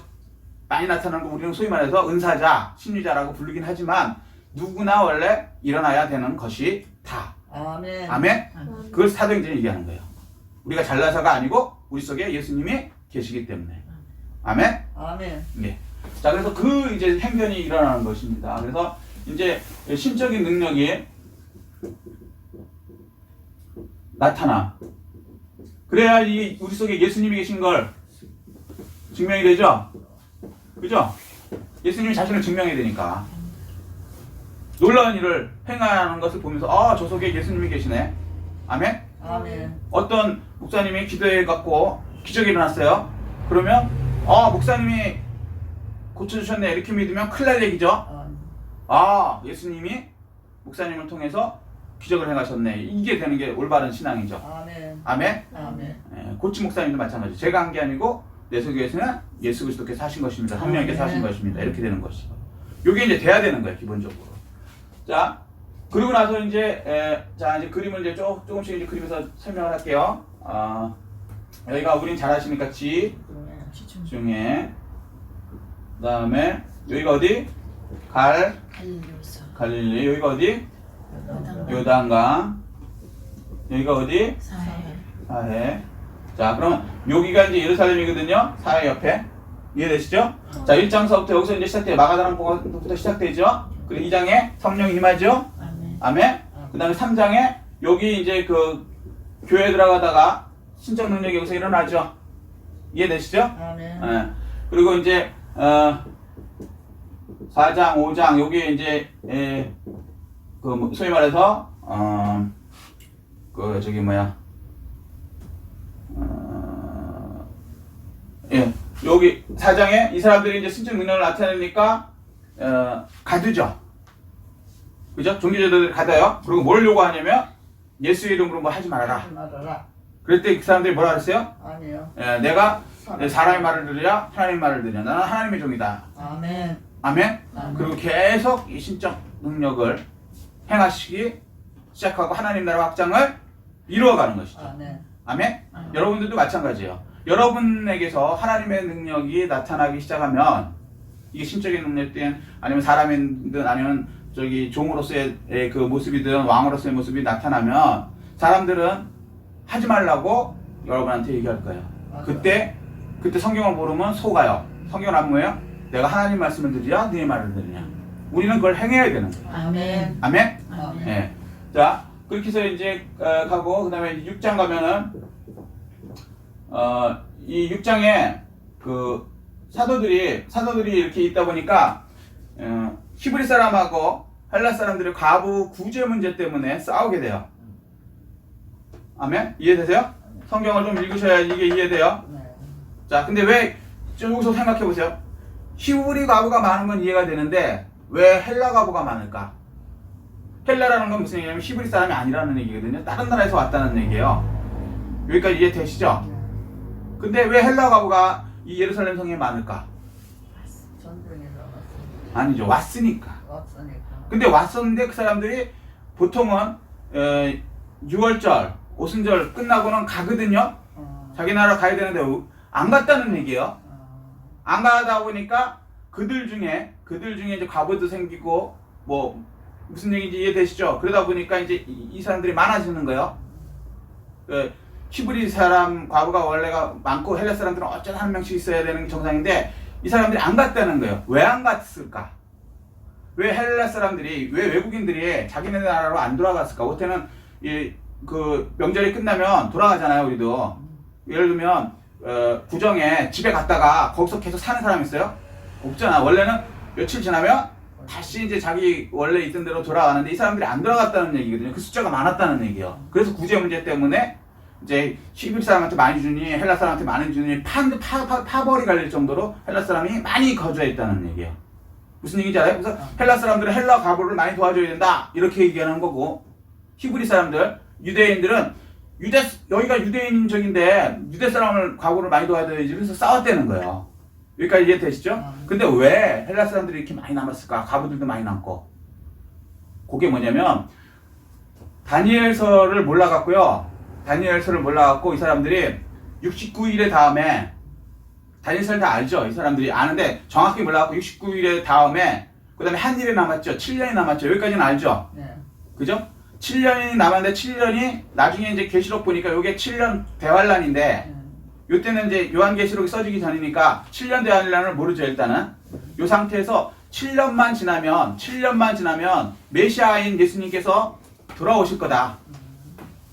많이 나타나는 거 우리는 소위 말해서 은사자, 신유자라고 부르긴 하지만 누구나 원래 일어나야 되는 것이 다. 아멘. 아멘? 그걸 사도행전이 얘기하는 거예요. 우리가 잘나서가 아니고 우리 속에 예수님이 계시기 때문에. 아멘? 아멘. 예. 자, 그래서 그 이제 행전이 일어나는 것입니다. 그래서 이제 신적인 능력이 나타나. 그래야 이 우리 속에 예수님이 계신 걸 증명이 되죠? 그죠? 예수님이 자신을 증명해야 되니까. 놀라운 일을 행하는 것을 보면서 저 속에 예수님이 계시네. 아멘? 아멘. 어떤 목사님이 기도해갖고 기적이 일어났어요. 그러면 목사님이 고쳐주셨네 이렇게 믿으면 큰일 날 얘기죠. 예수님이 목사님을 통해서 기적을 행하셨네. 이게 되는 게 올바른 신앙이죠. 아멘. 아멘. 아멘. 고치 목사님도 마찬가지. 제가 한 게 아니고 내 속에서는 예수 그리스도께서 하신 것입니다. 성령께서 하신 것입니다. 이렇게 되는 것이죠. 요게 이제 돼야 되는 거예요, 기본적으로. 자, 그리고 나서 이제 이제 그림을 이제 조금씩 이제 그림에서 설명을 할게요. 여기가 우린 잘 아시니까 중에, 그다음에 여기가 어디? 갈릴리. 여기가 어디? 요단강. 여기가 어디? 사해. 자, 그러면 여기가 이제 예루살렘이거든요. 사해 옆에. 이해되시죠? 자, 1장서부터 여기서 이제 시작돼요. 마가다락부터 시작되죠. 그리고 2장에 성령이 임하죠. 아멘. 그 다음에 3장에 여기 이제 그 교회 들어가다가 신적 능력이 여기서 일어나죠. 이해되시죠? 아멘. 그리고 이제 4장, 5장 여기 이제 그 소위 말해서 그 저기 뭐야 여기 4장에 이 사람들이 이제 신적 능력을 나타내니까 가두죠. 그죠? 종교제도들 가다요. 그리고 뭘 요구하냐면 예수의 이름으로 뭐 하지 말아라. 그랬더니 그 사람들이 뭐라 그랬어요? 아니요. 내가 사람의 말을 들으랴 하나님의 말을 들으랴. 나는 하나님의 종이다. 아멘. 아멘? 아멘. 그리고 계속 이 신적 능력을 행하시기 시작하고 하나님 나라 확장을 이루어가는 것이죠. 아멘. 아멘? 여러분들도 마찬가지예요. 여러분에게서 하나님의 능력이 나타나기 시작하면 이게 신적인 능력이든 아니면 사람이든 아니면 저기 종으로서의 그 모습이든 왕으로서의 모습이 나타나면 사람들은 하지 말라고 여러분한테 얘기할 거예요. 그때 성경을 모르면 속아요. 성경은 안 뭐예요? 내가 하나님 말씀을 들으랴 네 말을 들으냐. 우리는 그걸 행해야 되는 거예요. 아멘. 아멘? 아멘. 네. 자, 그렇게 해서 이제 가고 그 다음에 6장 가면은 이 6장에 그 사도들이 이렇게 있다 보니까 히브리 사람하고 헬라 사람들의 과부 구제 문제 때문에 싸우게 돼요. 아멘? 이해되세요? 성경을 좀 읽으셔야 이게 이해돼요. 네. 자, 근데 왜 여기서 생각해 보세요. 히브리 과부가 많은 건 이해가 되는데 왜 헬라 과부가 많을까? 헬라라는 건 무슨 얘기냐면 히브리 사람이 아니라는 얘기거든요. 다른 나라에서 왔다는 얘기예요. 여기까지 이해되시죠? 근데 왜 헬라 과부가 이 예루살렘 성에 많을까? 전쟁에서 아니죠. 왔으니까. 왔으니까. 근데 왔었는데 그 사람들이 보통은 6월절, 오순절 끝나고는 가거든요. 자기 나라 가야 되는데 안 갔다는 얘기예요. 안 가다 보니까 그들 중에 이제 과부도 생기고 뭐 무슨 얘기인지 이해되시죠? 그러다 보니까 이제 이 사람들이 많아지는 거예요. 히브리 사람 과부가 원래가 많고 헬라 사람들은 어쩌다 한 명씩 있어야 되는 게 정상인데 이 사람들이 안 갔다는 거예요. 왜 안 갔을까? 왜 헬라 사람들이 왜 외국인들이 자기네 나라로 안 돌아갔을까? 호텔은 그 명절이 끝나면 돌아가잖아요. 우리도 예를 들면 구정에 집에 갔다가 거기서 계속 사는 사람 있어요? 없잖아. 원래는 며칠 지나면 다시 이제 자기 원래 있던 데로 돌아가는데 이 사람들이 안 돌아갔다는 얘기거든요. 그 숫자가 많았다는 얘기예요. 그래서 구제 문제 때문에 이제 히브리 사람한테 많이 주니 헬라 사람한테 많이 주니 파벌이 갈릴 정도로 헬라 사람이 많이 거주했다는 얘기예요. 무슨 얘기인지 알아요? 그래서 헬라 사람들은 헬라 과부를 많이 도와줘야 된다 이렇게 얘기하는 거고 히브리 사람들 유대인들은 여기가 유대인적인데 유대 사람을 과부를 많이 도와줘야지 그래서 싸웠다는 거예요. 여기까지 이해되시죠? 근데 왜 헬라 사람들이 이렇게 많이 남았을까? 과부들도 많이 남고 그게 뭐냐면 다니엘서를 몰라갖고요. 다니엘서를 몰라갖고 이 사람들이 69일의 다음에 다니엘서를 다 알죠? 이 사람들이 아는데 정확히 몰라갖고 69일의 다음에 그 다음에 한 일이 남았죠? 7년이 남았죠? 여기까지는 알죠? 네. 그죠? 7년이 남았는데 7년이 나중에 이제 계시록 보니까 요게 7년 대환란인데 요때는 이제 요한계시록이 써지기 전이니까 7년 대환란을 모르죠 일단은. 요 상태에서 7년만 지나면 메시아인 예수님께서 돌아오실 거다.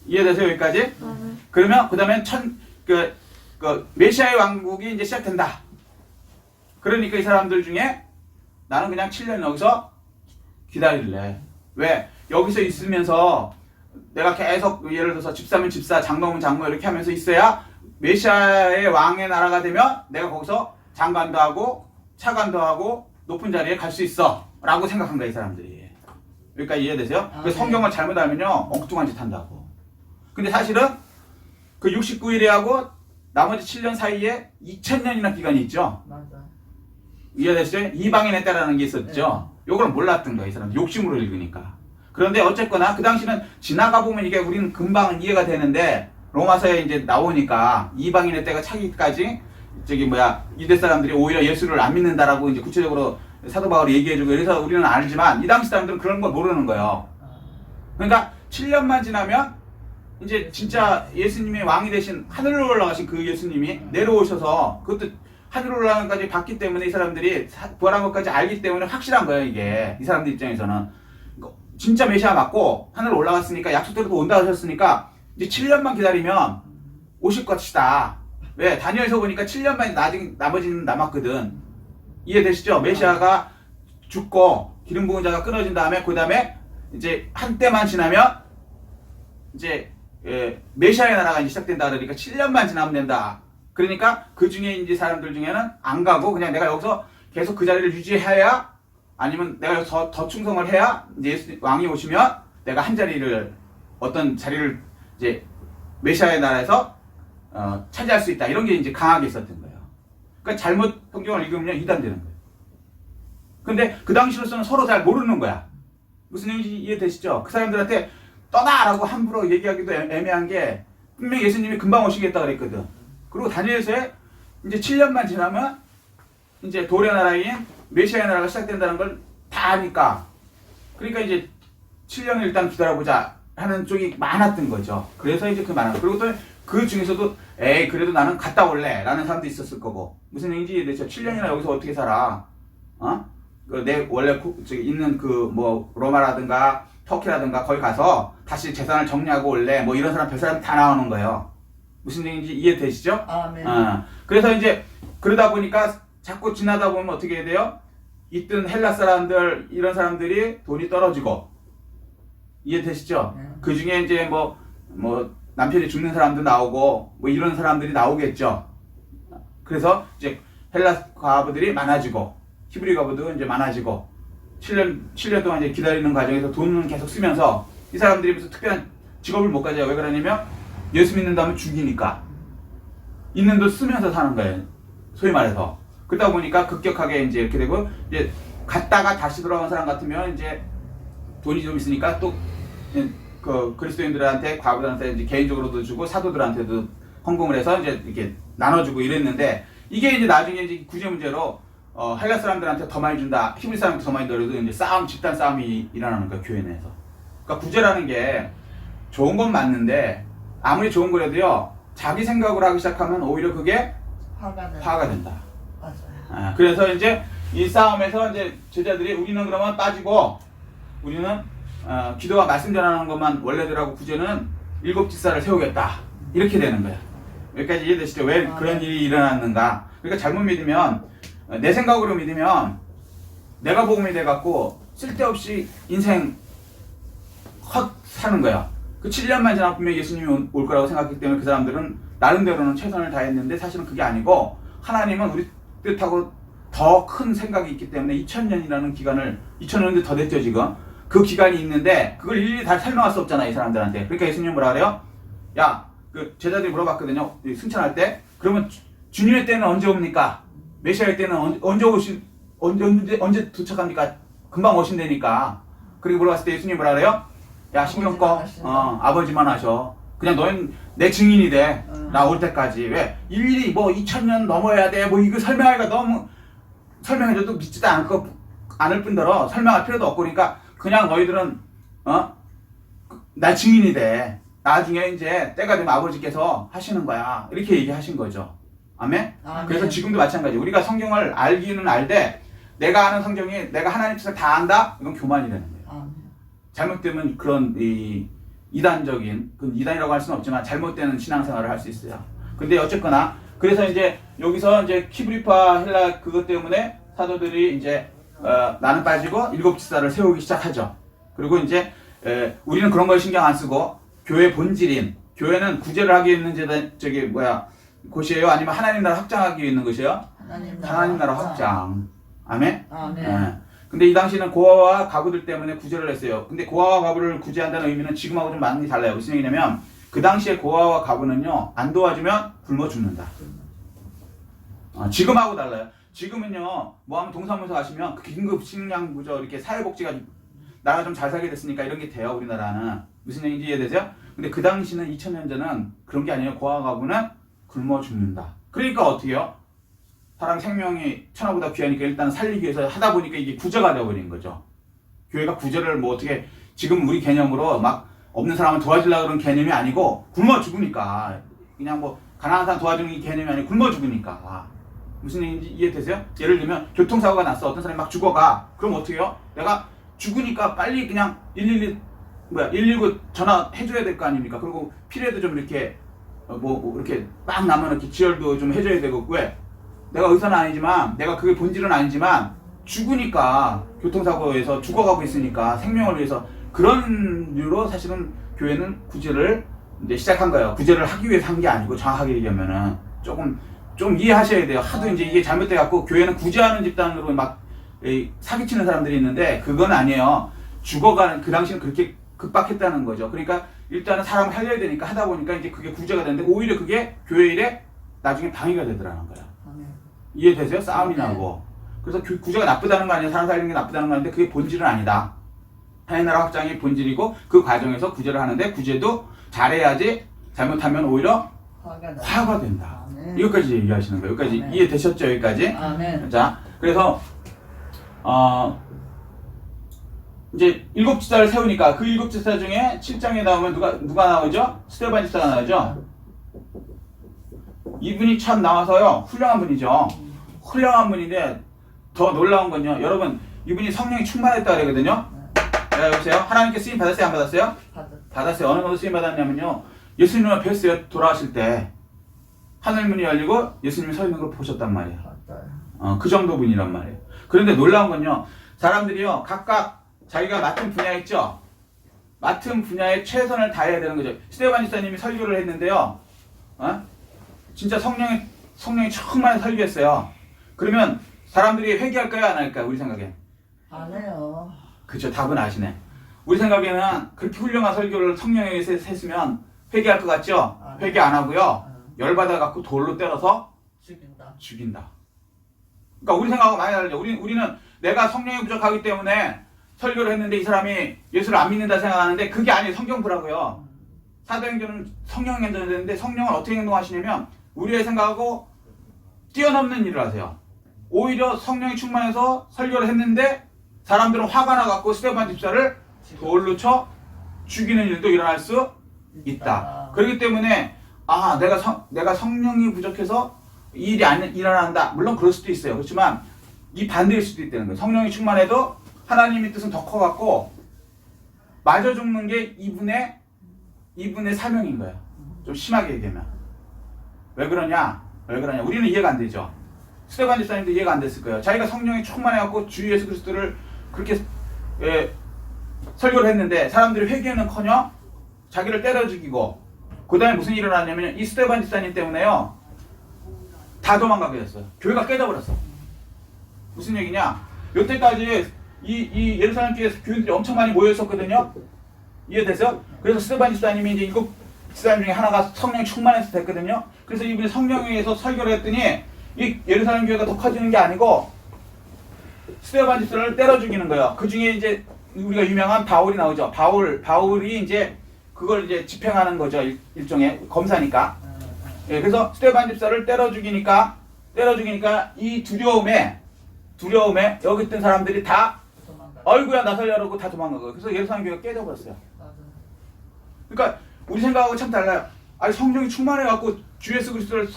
이해되세요 여기까지? 그러면 그 다음엔 메시아의 왕국이 이제 시작된다. 그러니까 이 사람들 중에 나는 그냥 7년 여기서 기다릴래. 왜? 여기서 있으면서 내가 계속 예를 들어서 집사면 집사, 장로면 장로 이렇게 하면서 있어야 메시아의 왕의 나라가 되면 내가 거기서 장관도 하고 차관도 하고 높은 자리에 갈 수 있어 라고 생각한 거야 이 사람들이. 여기까지 이해되세요? 아, 그 네. 성경을 잘못 알면요 엉뚱한 짓 한다고. 근데 사실은 그 69일에 하고 나머지 7년 사이에 2000년이나 기간이 있죠. 맞아. 이해되시죠? 이방인의 때라는 게 있었죠. 요걸 몰랐던 거예요. 이 사람 욕심으로 읽으니까. 그런데 어쨌거나 그 당시는 지나가 보면 이게 우리는 금방 이해가 되는데 로마서에 이제 나오니까 이방인의 때가 차기까지 유대 사람들이 오히려 예수를 안 믿는다라고 이제 구체적으로 사도 바울이 얘기해주고 그래서 우리는 알지만 이 당시 사람들은 그런 걸 모르는 거예요. 그러니까 7년만 지나면 이제 진짜 예수님이 왕이 되신 하늘로 올라가신 그 예수님이 내려오셔서 그것도 하늘로 올라가는 것까지 봤기 때문에 이 사람들이 부활한 것까지 알기 때문에 확실한 거예요. 이게 이 사람들 입장에서는 진짜 메시아 맞고 하늘로 올라갔으니까 약속대로 또 온다 하셨으니까 이제 7년만 기다리면 오실 것이다. 왜? 다니엘서 보니까 7년만 나머지는 남았거든. 이해되시죠? 메시아가 죽고 기름 부은 자가 끊어진 다음에 그 다음에 이제 한때만 지나면 이제 메시아의 나라가 이제 시작된다 그러니까 7년만 지나면 된다. 그러니까 그 중에 이제 사람들 중에는 안 가고 그냥 내가 여기서 계속 그 자리를 유지해야 아니면 내가 여기서 더 충성을 해야 이제 예수 왕이 오시면 내가 한 자리를 어떤 자리를 이제 메시아의 나라에서 차지할 수 있다. 이런 게 이제 강하게 있었던 거예요. 그러니까 잘못 성경을 읽으면 이단되는 거예요. 근데 그 당시로서는 서로 잘 모르는 거야. 무슨 얘기인지 이해되시죠? 그 사람들한테 떠나라고 함부로 얘기하기도 애매한 게 분명히 예수님이 금방 오시겠다 그랬거든. 그리고 다니엘서에 이제 7년만 지나면 이제 도래 나라인 메시아의 나라가 시작된다는 걸 다 아니까 그러니까 이제 7년을 일단 기다려보자 하는 쪽이 많았던 거죠. 그래서 이제 그 많은 그리고 또 그 중에서도 에이 그래도 나는 갔다 올래 라는 사람도 있었을 거고 무슨 얘기인지 이해되죠? 7년이나 여기서 어떻게 살아? 내 원래 있는 그 뭐 로마라든가 터키라든가 거기 가서 다시 재산을 정리하고 올래 뭐 이런 사람 별 사람 다 나오는 거예요. 무슨 얘기인지 이해되시죠? 아멘. 그래서 이제 그러다 보니까 자꾸 지나다 보면 어떻게 해야 돼요? 있던 헬라 사람들 이런 사람들이 돈이 떨어지고 이해되시죠? 그 중에 이제 뭐 남편이 죽는 사람도 나오고 뭐 이런 사람들이 나오겠죠. 그래서 이제 헬라 과부들이 많아지고 히브리 과부도 이제 많아지고 7년 동안 이제 기다리는 과정에서 돈은 계속 쓰면서 이 사람들이 무슨 특별한 직업을 못 가져요. 왜 그러냐면 예수 믿는다면 죽이니까 있는 돈 쓰면서 사는 거예요. 소위 말해서. 그러다 보니까 급격하게 이제 이렇게 되고 이제 갔다가 다시 돌아온 사람 같으면 이제 돈이 좀 있으니까 또 그 그리스도인들한테 과부들한테 이제 개인적으로도 주고 사도들한테도 헌금을 해서 이제 이렇게 나눠주고 이랬는데 이게 이제 나중에 이제 구제 문제로 헬라 사람들한테 더 많이 준다, 히브리 사람한테 더 많이 들어도 이제 집단 싸움이 일어나는 거야 교회 내에서. 그러니까 구제라는 게 좋은 건 맞는데 아무리 좋은 거라도요 자기 생각으로 하기 시작하면 오히려 그게 화가 된다. 맞아요. 그래서 이제 이 싸움에서 이제 제자들이 우리는 그러면 빠지고 우리는 기도와 말씀 전하는 것만 원래대로하고 구제는 7지사를 세우겠다. 이렇게 되는 거야. 여기까지 이해되시죠? 왜 그런 일이 일어났는가? 그러니까 잘못 믿으면 내 생각으로 믿으면 내가 복음이 돼갖고 쓸데없이 인생 헛 사는 거야. 그 7년만 지나면 분명히 예수님이 올 거라고 생각했기 때문에 그 사람들은 나름대로는 최선을 다했는데 사실은 그게 아니고 하나님은 우리 뜻하고 더 큰 생각이 있기 때문에 2000년이라는 기간을 2000년인데 더 됐죠 지금. 그 기간이 있는데 그걸 일일이 다 설명할 수 없잖아 이 사람들한테. 그러니까 예수님은 뭐라 그래요? 야, 그 제자들이 물어봤거든요. 승천할 때. 그러면 주님의 때는 언제 옵니까? 메시아의 때는 언제 도착합니까? 금방 오신다니까. 그리고 물어봤을 때 예수님이 뭐라 그래요? 야, 신경 꺼. 아버지만 하셔. 그냥 너는 내 증인이 돼. 나 올 때까지. 왜? 일일이 뭐 2000년 넘어야 돼. 뭐 이거 설명하기가 너무 설명해줘도 믿지도 않을 뿐더러 설명할 필요도 없고 그러니까 그냥 너희들은 나 증인이 돼. 나중에 이제 때가 되면 아버지께서 하시는 거야. 이렇게 얘기하신 거죠. 아멘? 그래서 지금도 마찬가지. 우리가 성경을 알기는 알되 내가 아는 성경이 내가 하나님 뜻을 다 안다? 이건 교만이 되는 거예요. 잘못되면 그런 이단적인, 이단이라고 할 수는 없지만 잘못되는 신앙생활을 할 수 있어요. 근데 어쨌거나 그래서 이제 여기서 이제 키브리파 헬라 그것 때문에 사도들이 이제 나는 빠지고 7지사를 세우기 시작하죠. 그리고 이제 우리는 그런 걸 신경 안 쓰고 교회 본질인 교회는 구제를 하기 위해 있는 곳이에요? 아니면 하나님 나라 확장하기 위해 있는 것이에요? 하나님 나라 확장. 아멘? 아멘. 근데 이 당시는 고아와 과부들 때문에 구제를 했어요. 근데 고아와 과부를 구제한다는 의미는 지금하고 좀 많이 달라요. 무슨 얘기냐면 그 당시에 고아와 과부는요 안 도와주면 굶어 죽는다. 지금하고 달라요. 지금은요 뭐 하면 동사무소 가시면 그 긴급 식량 부조 이렇게 사회복지가 나라가 좀 잘 살게 됐으니까 이런 게 돼요. 우리나라는 무슨 얘기인지 이해되세요? 근데 그 당시는 2000년 전은 그런 게 아니에요. 고아와 과부는 굶어 죽는다. 그러니까 어떻게 해요? 사람 생명이 천하보다 귀하니까 일단 살리기 위해서 하다 보니까 이게 구제가 되어버린 거죠. 교회가 구제를 뭐 어떻게 지금 우리 개념으로 막 없는 사람을 도와주려고 그런 개념이 아니고 굶어 죽으니까 그냥 뭐 가난한 사람 도와주는 게 개념이 아니고 굶어 죽으니까 무슨 얘기인지 이해되세요? 예를 들면 교통사고가 났어. 어떤 사람이 막 죽어가. 그럼 어떻게 해요? 내가 죽으니까 빨리 그냥 119 전화해줘야 될 거 아닙니까? 그리고 필요해도 좀 이렇게 뭐 이렇게 막 나면 이렇게 지혈도 좀 해줘야 되고 왜? 내가 의사는 아니지만 내가 그게 본질은 아니지만 죽으니까 교통사고에서 죽어가고 있으니까 생명을 위해서 그런 이유로 사실은 교회는 구제를 이제 시작한 거예요. 구제를 하기 위해서 한 게 아니고 정확하게 얘기하면은 좀 이해하셔야 돼요. 하도 이제 이게 잘못돼 갖고 교회는 구제하는 집단으로 막 사기치는 사람들이 있는데 그건 아니에요. 죽어가는 그 당시는 그렇게 급박했다는 거죠. 그러니까 일단은 사람을 살려야 되니까 하다 보니까 이제 그게 구제가 되는데 오히려 그게 교회 일에 나중에 방해가 되더라는 거예요. 이해되세요? 싸움이 나고. 그래서 구제가 나쁘다는 거 아니에요. 사람 살리는 게 나쁘다는 거 아닌데 그게 본질은 아니다. 하나님 나라 확장이 본질이고 그 과정에서 구제를 하는데 구제도 잘해야지 잘못하면 오히려 화가 된다. 아멘. 이것까지 얘기하시는 거예요. 여기까지 아멘. 이해되셨죠? 여기까지? 아멘. 자, 그래서 이제 7지사를 세우니까 그 7지사 중에 7장에 나오면 누가 나오죠? 스데반 지사가 나오죠? 이분이 참 나와서요 훌륭한 분이죠. 훌륭한 분인데 더 놀라운 건요 여러분 이분이 성령이 충만했다 그러거든요. 자 여보세요? 하나님께 쓰임 받았어요? 안 받았어요? 받았어요. 어느 정도 쓰임 받았냐면요 예수님을 뵀어요. 돌아가실 때 하늘문이 열리고 예수님이 서 있는 걸 보셨단 말이에요. 그 정도 분이란 말이에요. 그런데 놀라운 건요 사람들이요 각각 자기가 맡은 분야 있죠? 맡은 분야에 최선을 다해야 되는 거죠. 스데반 지사님이 설교를 했는데요 진짜 성령이 충만히 설교했어요. 그러면 사람들이 회개할까요? 안 할까요? 우리 생각엔 안 해요. 그쵸, 답은 아시네. 우리 생각에는 그렇게 훌륭한 설교를 성령에 의해서 했으면 회개할 것 같죠? 회개 안 하고요 열받아 갖고 돌로 때려서 죽인다. 그러니까 우리 생각하고 많이 다르죠. 우리는 내가 성령이 부족하기 때문에 설교를 했는데 이 사람이 예수를 안 믿는다 생각하는데 그게 아니에요. 성경 보라고요. 사도행전은 성령 행동이 되는데 성령은 어떻게 행동하시냐면 우리의 생각하고 뛰어넘는 일을 하세요. 오히려 성령이 충만해서 설교를 했는데 사람들은 화가 나갖고 스데반 집사를 돌로 쳐 죽이는 일도 일어날 수 있다. 그렇기 때문에 내가 성령이 부족해서 이 일이 안 일어난다. 물론 그럴 수도 있어요. 그렇지만 이 반대일 수도 있다는 거예요. 성령이 충만해도 하나님의 뜻은 더 커갖고 맞아 죽는 게 이분의 사명인 거예요. 좀 심하게 얘기하면. 왜 그러냐? 우리는 이해가 안 되죠. 스데반 집사님도 이해가 안 됐을 거예요. 자기가 성령이 충만해갖고 주 예수 그리스도를 그렇게 설교를 했는데 사람들이 회개는커녕 자기를 때려 죽이고 그 다음에 무슨 일이 일어났냐면 이 스데반 집사님 때문에요 다 도망가게 됐어요. 교회가 깨져버렸어. 무슨 얘기냐? 여태까지 이 예루살렘 교회에서 교인들이 엄청 많이 모여있었거든요. 이해되세요? 그래서 스데반 집사님이 이제 7 집사님 중에 하나가 성령이 충만해서 됐거든요. 그래서 이분이 성령에 의해서 설교를 했더니 이 예루살렘 교회가 더 커지는 게 아니고 스데반 집사를 때려 죽이는 거예요. 그 중에 이제 우리가 유명한 바울이 나오죠. 바울이 이제 그걸 이제 집행하는 거죠. 일종의 검사니까. 예, 그래서 스데반 집사를 때려 죽이니까 이 두려움에 여기 있던 사람들이 다 어이구야 나 살려라고 다 도망가고 그래서 예루살렘 교회가 깨져버렸어요. 그러니까 우리 생각하고 참 달라요. 아니 성령이 충만해갖고 주 예수 그리스도를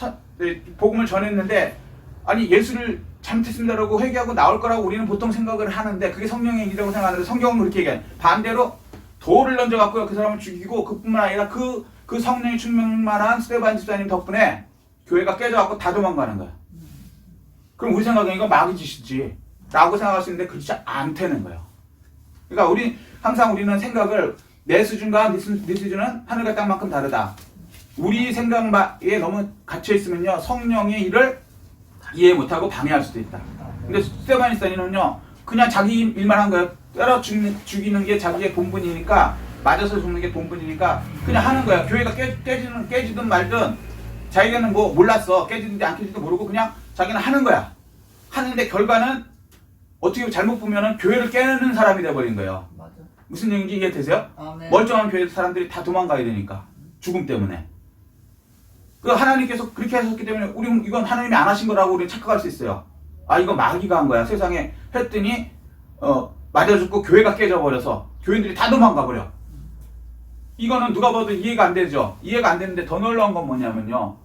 복음을 전했는데 아니 예수를 잘못했습니다라고 회개하고 나올 거라고 우리는 보통 생각을 하는데 그게 성령의 일이라고 생각하는데 성경은 그렇게 얘기해요. 반대로 돌을 던져갖고요 그 사람을 죽이고 그뿐만 아니라 그 성령이 충만한 스데반 집사님 덕분에 교회가 깨져갖고 다 도망가는 거야. 그럼 우리 생각은 이거 마귀 짓이지 라고 생각할 수 있는데 그렇지 않다는 거예요. 그러니까 우리는 생각을 내 수준과 네 수준은 하늘과 땅만큼 다르다. 우리 생각에 너무 갇혀있으면요 성령의 일을 이해 못하고 방해할 수도 있다. 근데 스데반 집사님은요 그냥 자기 일만 한 거예요. 때려 죽이는 게 자기의 본분이니까, 맞아서 죽는 게 본분이니까 그냥 하는 거야. 교회가 깨지든 말든 자기는 뭐 몰랐어. 깨지든지 안 깨지든지 모르고 그냥 자기는 하는 거야. 하는데 결과는 어떻게 잘못 보면은 교회를 깨는 사람이 돼버린 거예요. 맞아. 무슨 얘기인지 이해되세요? 아멘. 멀쩡한 교회 사람들이 다 도망가야 되니까. 죽음 때문에. 그 하나님께서 그렇게 하셨기 때문에 우리는 이건 하나님이 안 하신 거라고 우리는 착각할 수 있어요. 아, 이건 마귀가 한 거야. 세상에 했더니 맞아 죽고 교회가 깨져버려서 교인들이 다 도망가 버려. 이거는 누가 봐도 이해가 안 되죠. 이해가 안 되는데 더 놀라운 건 뭐냐면요.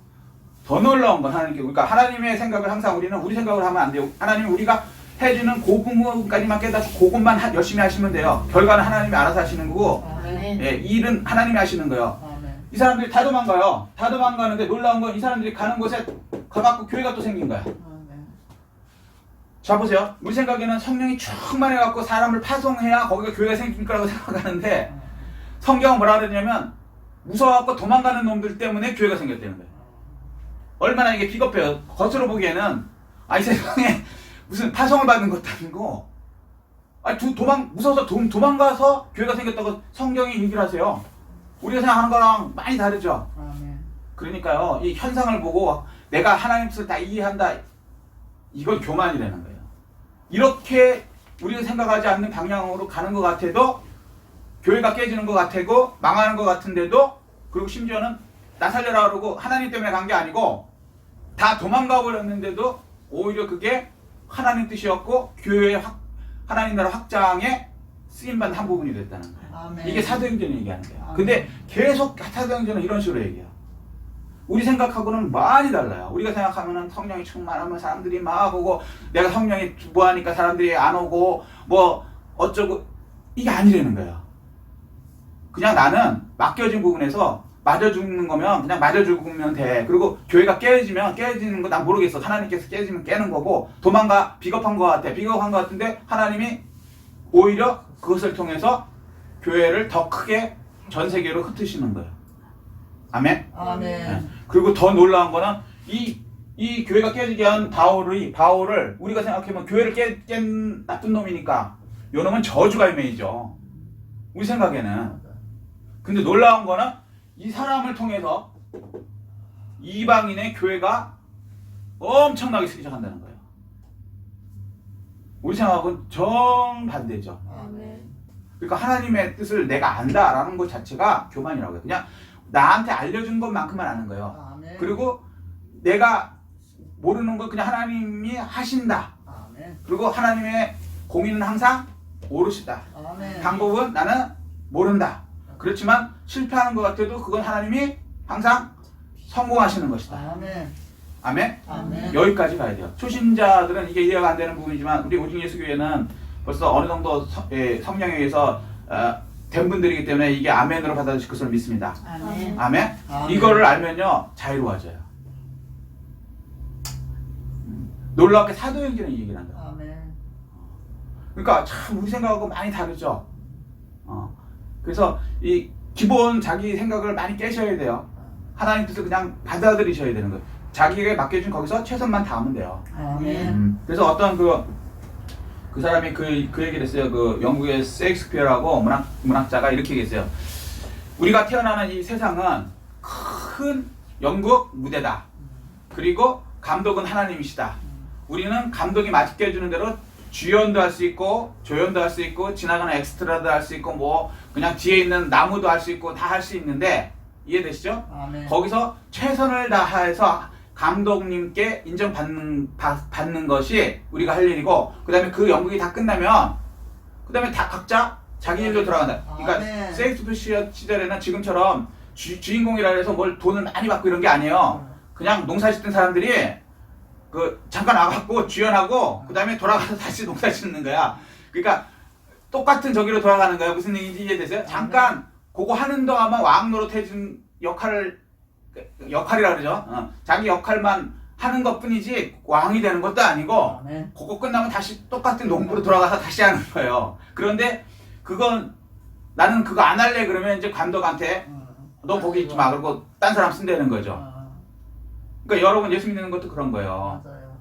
더 놀라운 건 하나님께, 그러니까 하나님의 생각을 항상 우리는 우리 생각을 하면 안 돼요. 하나님은 우리가 해주는 그 부분까지만 깨닫고 그것만 열심히 하시면 돼요. 결과는 하나님이 알아서 하시는 거고, 아멘. 예, 일은 하나님이 하시는 거예요. 아멘. 이 사람들이 다 도망가요. 다 도망가는데 놀라운 건 이 사람들이 가는 곳에 가갖고 교회가 또 생긴 거야. 아멘. 자, 보세요. 우리 생각에는 성령이 충만해갖고 사람을 파송해야 거기가 교회가 생길 거라고 생각하는데, 성경은 뭐라 그러냐면 무서워갖고 도망가는 놈들 때문에 교회가 생겼다는 거예요. 얼마나 이게 비겁해요. 겉으로 보기에는 이 세상에 무슨 파송을 받는 것도 아니고, 무서워서 도망가서 교회가 생겼다고 성경이 얘기를 하세요. 우리가 생각하는 거랑 많이 다르죠. 아멘. 그러니까요, 이 현상을 보고 내가 하나님 뜻을 다 이해한다, 이건 교만이라는 거예요. 이렇게 우리가 생각하지 않는 방향으로 가는 것 같아도 교회가 깨지는 것 같고 망하는 것 같은데도, 그리고 심지어는 나 살려라 그러고 하나님 때문에 간 게 아니고 다 도망가 버렸는데도 오히려 그게 하나님 뜻이었고 교회의 하나님 나라 확장에 쓰임받는 한 부분이 됐다는 거예요. 아멘. 이게 사도행전이 얘기하는 거예요. 아멘. 근데 계속 사도행전은 이런 식으로 얘기해요. 우리 생각하고는 많이 달라요. 우리가 생각하면은 성령이 충만하면 사람들이 막 오고, 내가 성령이 뭐하니까 사람들이 안 오고 뭐 어쩌고, 이게 아니라는 거예요. 그냥 나는 맡겨진 부분에서 맞아 죽는 거면 그냥 맞아 죽으면 돼. 그리고 교회가 깨지면 깨지는 거 난 모르겠어. 하나님께서 깨지면 깨는 거고, 도망가 비겁한 거 같아. 비겁한 거 같은데 하나님이 오히려 그것을 통해서 교회를 더 크게 전 세계로 흩으시는 거예요. 아멘. 아멘. 네. 그리고 더 놀라운 거는 이 교회가 깨지게 한 바울을 우리가 생각하면 교회를 깬 나쁜 놈이니까 요 놈은 저주가 임해이죠. 우리 생각에는. 근데 놀라운 거는 이 사람을 통해서 이방인의 교회가 엄청나게 쓰기 시작한다는 거예요. 우리 생각하고는 정반대죠. 아멘. 그러니까 하나님의 뜻을 내가 안다라는 것 자체가 교만이라고 해요. 그냥 나한테 알려준 것만큼만 아는 거예요. 아멘. 그리고 내가 모르는 걸 그냥 하나님이 하신다. 아멘. 그리고 하나님의 공의는 항상 옳으시다. 아멘. 방법은 나는 모른다. 그렇지만 실패하는 것 같아도 그건 하나님이 항상 성공하시는 것이다. 아멘. 아멘? 아멘. 여기까지 가야 돼요. 초신자들은 이게 이해가 안 되는 부분이지만 우리 오직 예수교회는 벌써 어느 정도 성령에 의해서 된 분들이기 때문에 이게 아멘으로 받아들일 것을 믿습니다. 아멘. 아멘? 아멘. 이거를 알면요 자유로워져요. 놀랍게 사도행전은 이 얘기를 한다. 아멘. 그러니까 참 우리 생각하고 많이 다르죠. 그래서 이 기본 자기 생각을 많이 깨셔야 돼요. 하나님 뜻을 그냥 받아들이셔야 되는 거예요. 자기에게 맡겨준 거기서 최선만 다하면 돼요. 아멘. 그래서 어떤 그 사람이 그 얘기를 했어요. 그 영국의 셰익스피어라고 문학자가 이렇게 얘기했어요. 우리가 태어나는 이 세상은 큰 연극 무대다. 그리고 감독은 하나님이시다. 우리는 감독이 맡겨주는 대로 주연도 할 수 있고 조연도 할 수 있고 지나가는 엑스트라도 할 수 있고 뭐 그냥 뒤에 있는 나무도 할 수 있고 다 할 수 있는데, 이해되시죠? 아멘. 거기서 최선을 다해서 감독님께 인정받는 것이 우리가 할 일이고, 그 다음에 그 연극이 다 끝나면 그 다음에 다 각자 자기 일로 돌아간다. 그러니까 아멘. 셰익스피어 시절에는 지금처럼 주인공이라 해서 뭘 돈을 많이 받고 이런 게 아니에요. 그냥 농사 짓던 사람들이 잠깐 와갖고 주연하고 그 다음에 돌아가서 다시 농사 짓는 거야. 그러니까 똑같은 저기로 돌아가는 거야. 무슨 얘기인지 이해되세요? 잠깐 그거 하는 동안만 왕 노릇해준 역할이라 그러죠. 자기 역할만 하는 것 뿐이지 왕이 되는 것도 아니고, 아멘. 그거 끝나면 다시 똑같은 농부로 돌아가서 다시 하는 거예요. 그런데 그건 나는 그거 안 할래 그러면 이제 감독한테 너 거기 있지 마 그러고 딴 사람 쓴다는 거죠. 그러니까 여러분 예수 믿는 것도 그런 거예요. 맞아요.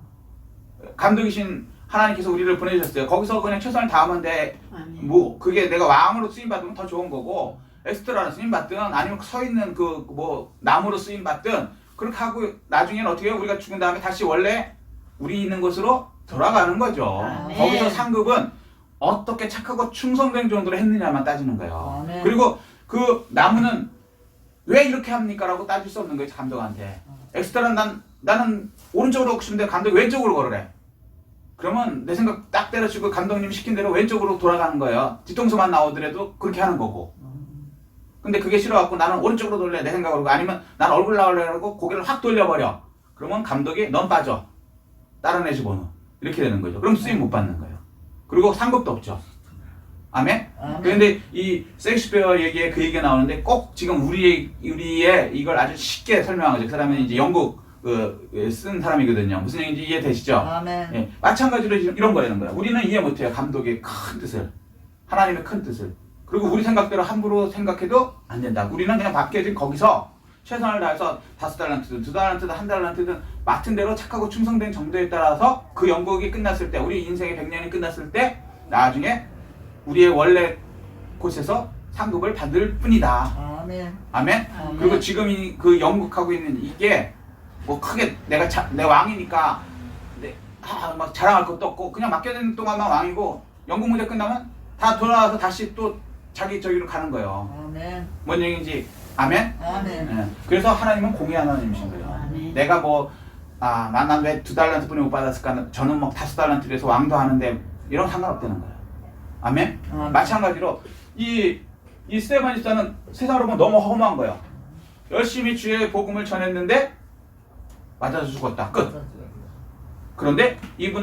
감독이신 하나님께서 우리를 보내주셨어요. 거기서 그냥 최선을 다하면 돼. 아멘. 뭐 그게 내가 왕으로 쓰임 받으면 더 좋은 거고 엑스트라로 쓰임 받든 아니면 서 있는 그 뭐 나무로 쓰임 받든 그렇게 하고 나중에는 어떻게 해요? 우리가 죽은 다음에 다시 원래 우리 있는 곳으로 돌아가는 거죠. 아멘. 거기서 상급은 어떻게 착하고 충성된 정도로 했느냐만 따지는 거예요. 아멘. 그리고 그 나무는 왜 이렇게 합니까? 라고 따질 수 없는 거예요. 감독한테. 엑스트라는 나는 오른쪽으로 걷고 싶은데 감독이 왼쪽으로 걸으래. 그러면 내 생각 딱 때려치고 감독님이 시킨 대로 왼쪽으로 돌아가는 거예요. 뒤통수만 나오더라도 그렇게 하는 거고. 근데 그게 싫어갖고 나는 오른쪽으로 돌래 내 생각으로 아니면 난 얼굴 나오려고 고개를 확 돌려버려. 그러면 감독이 넌 빠져. 다른 애 집어넣어. 이렇게 되는 거죠. 그럼 쓰임 못 받는 거예요. 그리고 상급도 없죠. 아멘? 아멘. 그런데 이 셰익스피어 얘기에 그 얘기가 나오는데 꼭 지금 우리의 이걸 아주 쉽게 설명한 거죠. 그 사람은 이제 영국 쓴 사람이거든요. 무슨 얘기인지 이해되시죠? 아멘. 예, 마찬가지로 이런 거라는 거야. 우리는 이해 못해요. 감독의 큰 뜻을. 하나님의 큰 뜻을. 그리고 우리 생각대로 함부로 생각해도 안 된다. 우리는 그냥 밖에 지금 거기서 최선을 다해서 5달란트든 2달란트든 1달란트든 맡은 대로 착하고 충성된 정도에 따라서 그 연극이 끝났을 때 우리 인생의 100년이 끝났을 때 나중에 우리의 원래 곳에서 상급을 받을 뿐이다. 아멘. 아멘? 아멘. 그리고 지금 그 연극하고 있는 이게 뭐 크게 내 왕이니까 막 자랑할 것도 없고 그냥 맡겨진 동안만 왕이고 연극 무대 끝나면 다 돌아와서 다시 또 자기 저기로 가는 거예요. 아멘. 뭔 얘기인지 아멘? 아멘. 예. 그래서 하나님은 공의 하나님이신 거예요. 아멘. 내가 난 왜 2달란트 뿐이 못 받았을까? 저는 막 5달란트를 해서 왕도 하는데 이런 상관없다는 거예요. 아멘? 아멘. 마찬가지로 이 스테반 집사는 세상으로 보면 너무 허무한 거예요. 열심히 주의 복음을 전했는데 맞아서 죽었다. 끝. 그런데 이분은